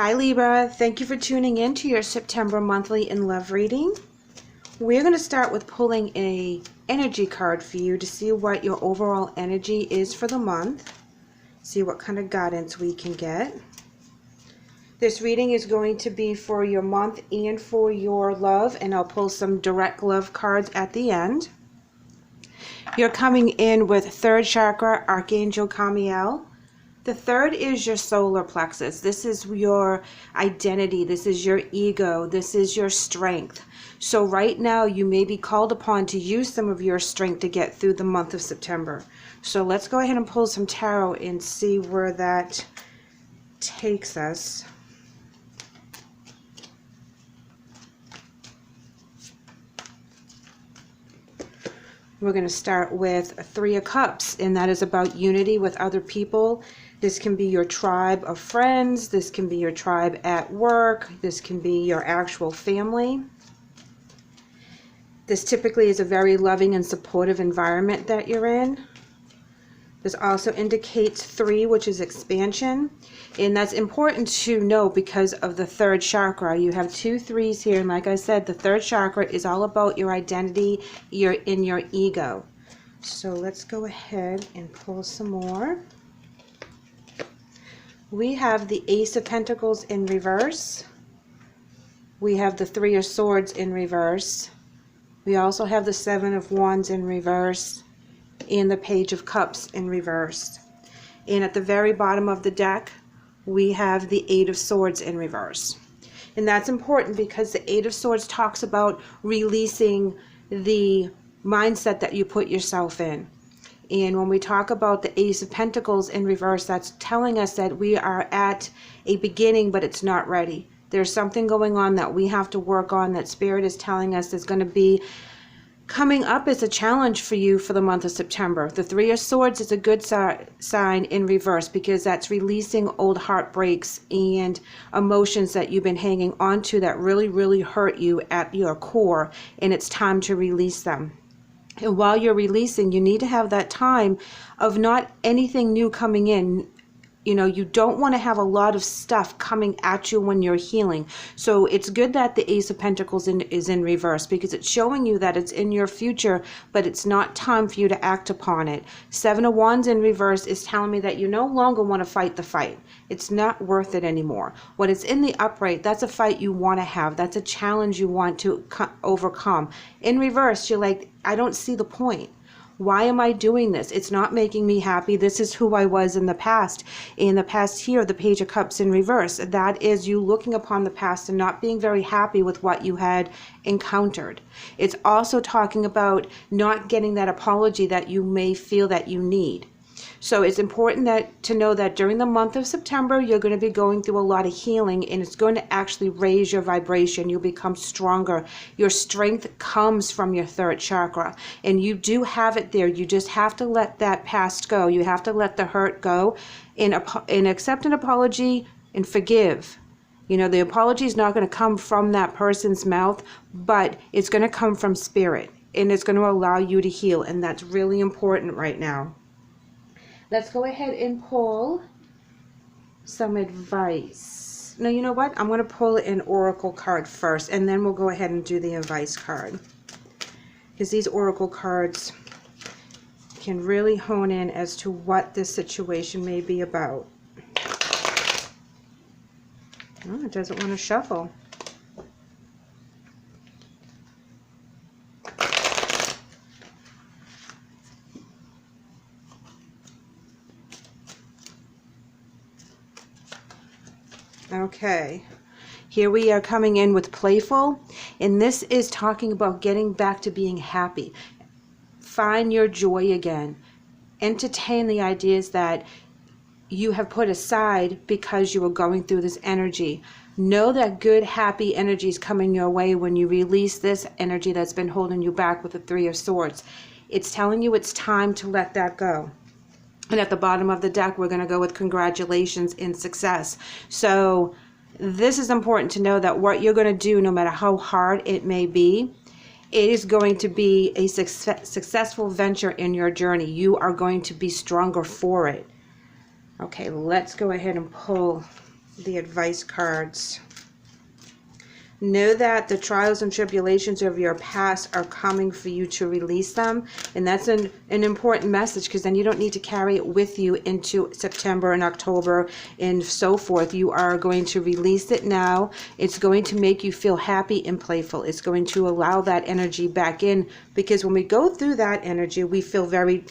Hi Libra, thank you for tuning in to your September monthly in love reading. We're going to start with pulling an energy card for you to see what your overall energy is for the month. See what kind of guidance we can get. This reading is going to be for your month and for your love, and I'll pull some direct love cards at the end. You're coming in with third chakra, Archangel Chamuel. The third is your solar plexus. This is your identity. This is your ego. This is your strength. So right now you may be called upon to use some of your strength to get through the month of September. So let's go ahead and pull some tarot and see where that takes us. We're going to start with Three of Cups, and that is about unity with other people. This can be your tribe of friends. This can be your tribe at work. This can be your actual family. This typically is a very loving and supportive environment that you're in. This also indicates 3, which is expansion. And that's important to know because of the third chakra. You have 2 3s here. And like I said, the third chakra is all about your identity, your ego. So let's go ahead and pull some more. We have the Ace of Pentacles in reverse. We have the 3 of Swords in reverse. We also have the 7 of Wands in reverse and the Page of Cups in reverse. And at the very bottom of the deck, we have the 8 of Swords in reverse. And that's important because the 8 of Swords talks about releasing the mindset that you put yourself in. And when we talk about the Ace of Pentacles in reverse, that's telling us that we are at a beginning, but it's not ready. There's something going on that we have to work on, that Spirit is telling us is going to be coming up as a challenge for you for the month of September. The 3 of Swords is a good sign in reverse because that's releasing old heartbreaks and emotions that you've been hanging on to that really hurt you at your core, and it's time to release them. And while you're releasing, you need to have that time of not anything new coming in. You know, you don't want to have a lot of stuff coming at you when you're healing. So it's good that the Ace of Pentacles is in reverse because it's showing you that it's in your future, but it's not time for you to act upon it. 7 of Wands in reverse is telling me that you no longer want to fight the fight. It's not worth it anymore. When it's in the upright, that's a fight you want to have. That's a challenge you want to overcome. In reverse, you're like, I don't see the point. Why am I doing this? It's not making me happy. This is who I was in the past. In the past here, the Page of Cups in reverse. That is you looking upon the past and not being very happy with what you had encountered. It's also talking about not getting that apology that you may feel that you need. So it's important to know that during the month of September, you're going to be going through a lot of healing, and it's going to actually raise your vibration. You'll become stronger. Your strength comes from your third chakra, and you do have it there. You just have to let that past go. You have to let the hurt go and accept an apology and forgive. You know, the apology is not going to come from that person's mouth, but it's going to come from Spirit, and it's going to allow you to heal, and that's really important right now. Let's go ahead and pull some advice. No, you know what? I'm going to pull an oracle card first, and then we'll go ahead and do the advice card. Because these oracle cards can really hone in as to what this situation may be about. Oh, it doesn't want to shuffle. Okay, here we are coming in with playful, and this is talking about getting back to being happy. Find your joy again. Entertain the ideas that you have put aside because you were going through this energy. Know that good, happy energy is coming your way when you release this energy that's been holding you back with the 3 of Swords. It's telling you it's time to let that go. And at the bottom of the deck, we're going to go with congratulations and success. So this is important to know that what you're going to do, no matter how hard it may be, it is going to be a successful venture in your journey. You are going to be stronger for it. Okay, let's go ahead and pull the advice cards. Know that the trials and tribulations of your past are coming for you to release them. And that's an important message, because then you don't need to carry it with you into September and October and so forth. You are going to release it now. It's going to make you feel happy and playful. It's going to allow that energy back in, because when we go through that energy, we feel very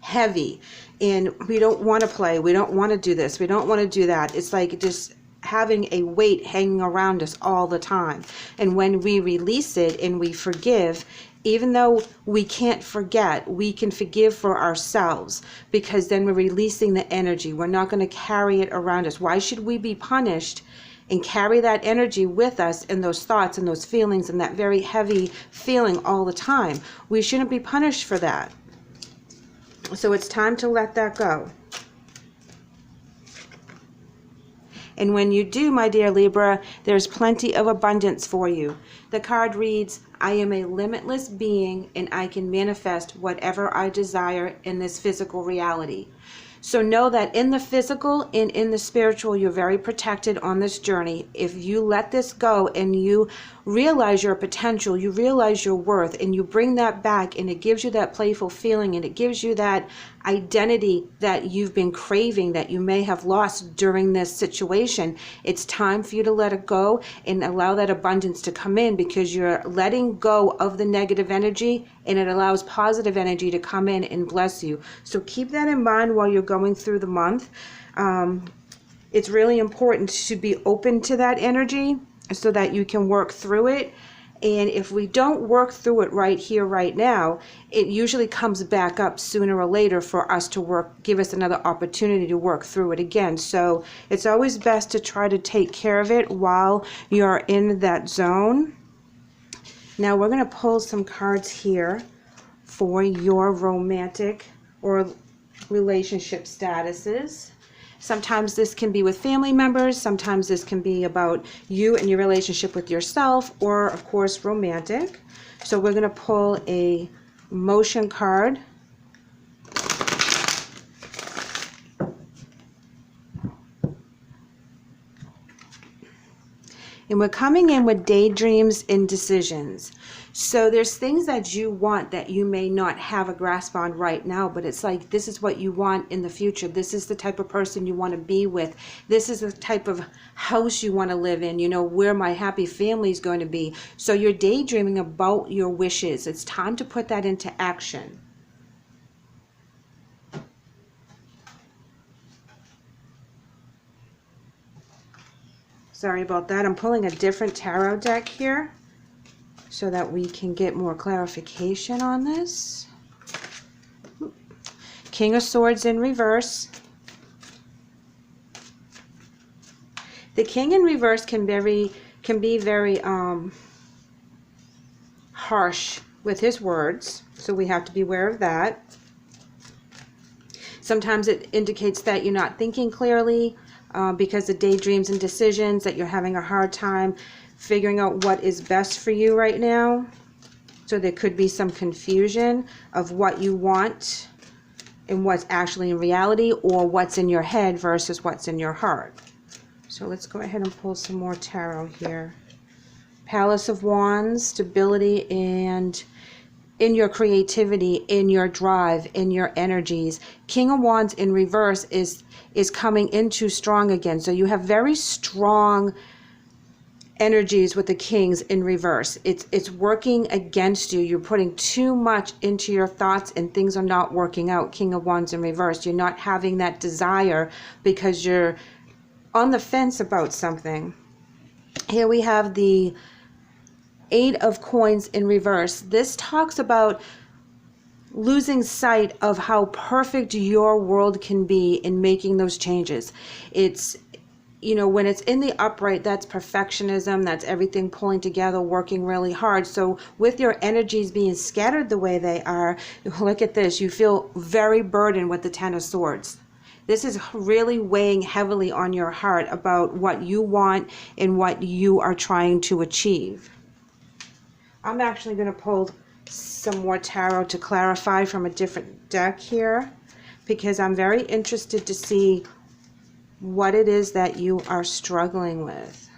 heavy and we don't want to play. We don't want to do this. We don't want to do that. It's like just having a weight hanging around us all the time. And when we release it and we forgive, even though we can't forget, we can forgive for ourselves, because then we're releasing the energy. We're not going to carry it around us. Why should we be punished and carry that energy with us and those thoughts and those feelings and that very heavy feeling all the time? We shouldn't be punished for that. So it's time to let that go. And when you do, my dear Libra, there's plenty of abundance for you. The card reads, I am a limitless being and I can manifest whatever I desire in this physical reality. So know that in the physical and in the spiritual, you're very protected on this journey. If you let this go and you realize your potential, you realize your worth, and you bring that back, and it gives you that playful feeling, and it gives you that identity that you've been craving that you may have lost during this situation, it's time for you to let it go and allow that abundance to come in, because you're letting go of the negative energy and it allows positive energy to come in and bless you. So keep that in mind while you're going through the month. It's really important to be open to that energy so that you can work through it. And if we don't work through it right here, right now, it usually comes back up sooner or later for us to give us another opportunity to work through it again. So it's always best to try to take care of it while you're in that zone. Now we're going to pull some cards here for your romantic or relationship statuses. Sometimes this can be with family members, sometimes this can be about you and your relationship with yourself, or of course romantic. So we're going to pull a motion card. And we're coming in with daydreams and decisions. So there's things that you want that you may not have a grasp on right now, but it's like this is what you want in the future. This is the type of person you want to be with. This is the type of house you want to live in, you know, where my happy family is going to be. So you're daydreaming about your wishes. It's time to put that into action. Sorry about that. I'm pulling a different tarot deck here so that we can get more clarification on this. King of Swords in reverse. The King in reverse can be very harsh with his words, so we have to be aware of that. Sometimes it indicates that you're not thinking clearly, because of daydreams and decisions, that you're having a hard time figuring out what is best for you right now. So there could be some confusion of what you want and what's actually in reality, or what's in your head versus what's in your heart. So let's go ahead and pull some more tarot here. Palace of Wands, stability and in your creativity, in your drive, in your energies. King of Wands in reverse is coming into strong again. So you have very strong energies with the Kings in reverse. It's working against you. You're putting too much into your thoughts and things are not working out. King of Wands in reverse. You're not having that desire because you're on the fence about something. Here we have the Eight of Coins in reverse. This talks about losing sight of how perfect your world can be in making those changes. It's, you know, when it's in the upright, that's perfectionism, that's everything pulling together, working really hard. So with your energies being scattered the way they are, look at this, you feel very burdened with the Ten of Swords. This is really weighing heavily on your heart about what you want and what you are trying to achieve. I'm actually going to pull some more tarot to clarify from a different deck here, because I'm very interested to see what it is that you are struggling with.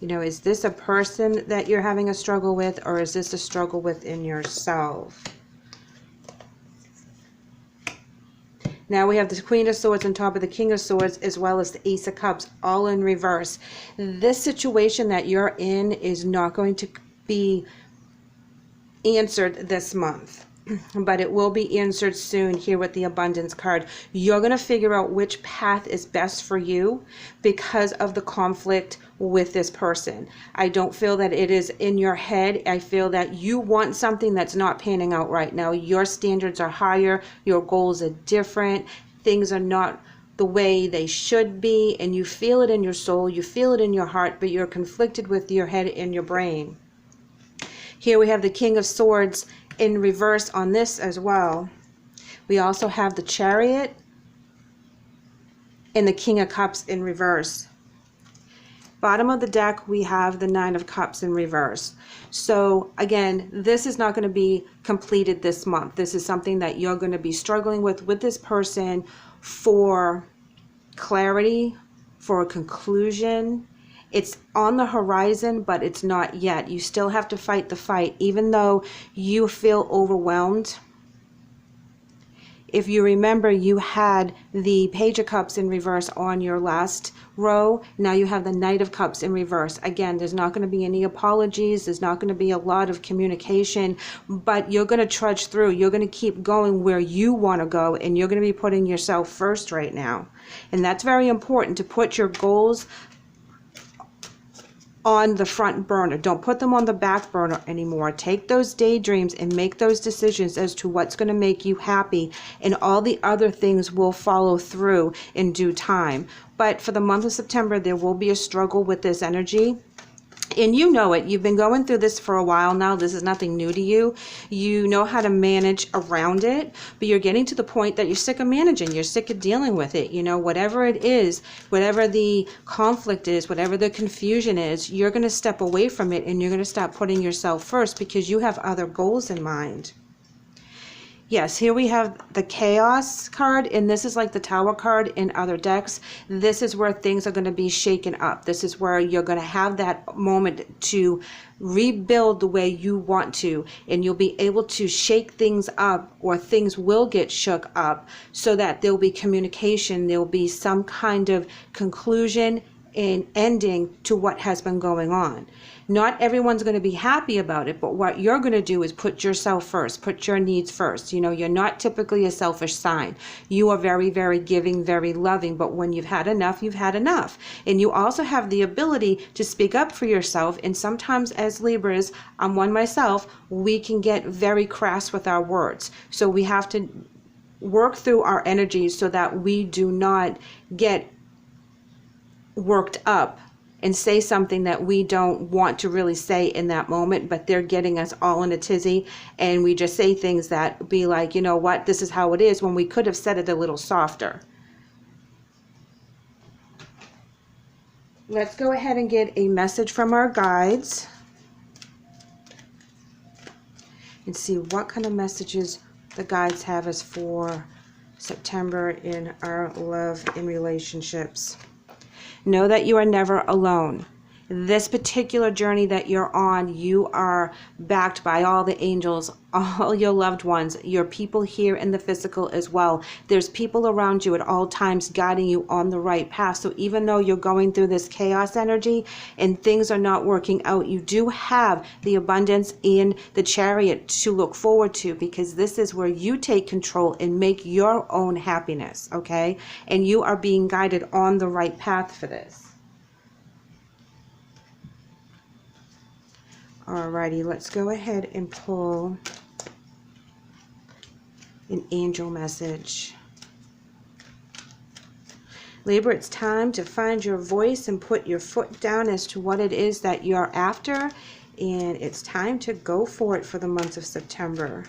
You know, is this a person that you're having a struggle with, or is this a struggle within yourself? Now we have the Queen of Swords on top of the King of Swords, as well as the Ace of Cups, all in reverse. This situation that you're in is not going to be answered this month, but it will be answered soon here with the Abundance card. You're going to figure out which path is best for you because of the conflict with this person. I don't feel that it is in your head. I feel that you want something that's not panning out right now. Your standards are higher, your goals are different, things are not the way they should be, and you feel it in your soul, you feel it in your heart, but you're conflicted with your head and your brain. Here we have the King of Swords in reverse on this as well. We also have the Chariot and the King of Cups in reverse. Bottom of the deck, we have the Nine of Cups in reverse. So again, this is not going to be completed this month. This is something that you're going to be struggling with this person for clarity, for a conclusion. It's on the horizon, but it's not yet. You still have to fight the fight, even though you feel overwhelmed. If you remember, you had the Page of Cups in reverse on your last row. Now you have the Knight of Cups in reverse. Again, there's not going to be any apologies. There's not going to be a lot of communication, but you're going to trudge through. You're going to keep going where you want to go, and you're going to be putting yourself first right now. And that's very important, to put your goals on the front burner. Don't put them on the back burner anymore. Take those daydreams and make those decisions as to what's going to make you happy, and all the other things will follow through in due time. But for the month of September, there will be a struggle with this energy. And you know it. You've been going through this for a while now. This is nothing new to you. You know how to manage around it, but you're getting to the point that you're sick of managing. You're sick of dealing with it. You know, whatever it is, whatever the conflict is, whatever the confusion is, you're going to step away from it, and you're going to stop putting yourself first because you have other goals in mind. Yes, here we have the Chaos card, and this is like the Tower card in other decks. This is where things are going to be shaken up. This is where you're going to have that moment to rebuild the way you want to, and you'll be able to shake things up, or things will get shook up, so that there'll be communication, there'll be some kind of conclusion and ending to what has been going on. Not everyone's going to be happy about it, but what you're going to do is put yourself first, put your needs first. You know, you're not typically a selfish sign. You are very, very giving, very loving, but when you've had enough, you've had enough. And you also have the ability to speak up for yourself, and sometimes as Libras, I'm one myself, we can get very crass with our words. So we have to work through our energies so that we do not get worked up and say something that we don't want to really say in that moment, but they're getting us all in a tizzy, and we just say things that be like, you know what, this is how it is, when we could have said it a little softer. Let's go ahead and get a message from our guides and see what kind of messages the guides have us for September in our love and relationships. Know that you are never alone. This particular journey that you're on, you are backed by all the angels, all your loved ones, your people here in the physical as well. There's people around you at all times guiding you on the right path. So even though you're going through this chaos energy and things are not working out, you do have the abundance in the Chariot to look forward to, because this is where you take control and make your own happiness, okay? And you are being guided on the right path for this. Alrighty, let's go ahead and pull an angel message. Libra, it's time to find your voice and put your foot down as to what it is that you're after, and it's time to go for it for the month of September.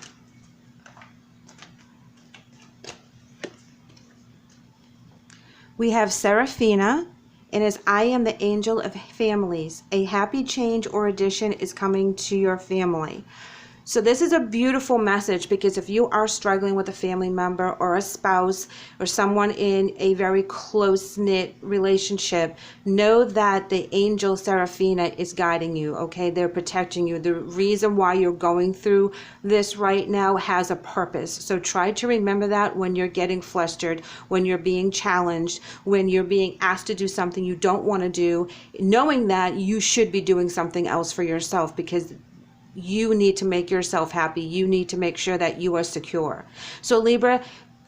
We have Seraphina, and as I am the angel of families, a happy change or addition is coming to your family. So this is a beautiful message, because if you are struggling with a family member or a spouse or someone in a very close-knit relationship, know that the angel Seraphina is guiding you, okay? They're protecting you. The reason why you're going through this right now has a purpose. So try to remember that when you're getting flustered, when you're being challenged, when you're being asked to do something you don't want to do, knowing that you should be doing something else for yourself, because you need to make yourself happy. You need to make sure that you are secure. So Libra,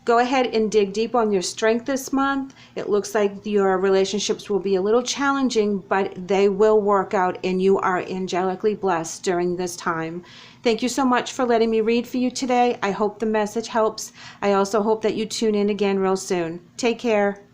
go ahead and dig deep on your strength this month. It looks like your relationships will be a little challenging, but they will work out, and you are angelically blessed during this time. Thank you so much for letting me read for you today. I hope the message helps. I also hope that you tune in again real soon. Take care.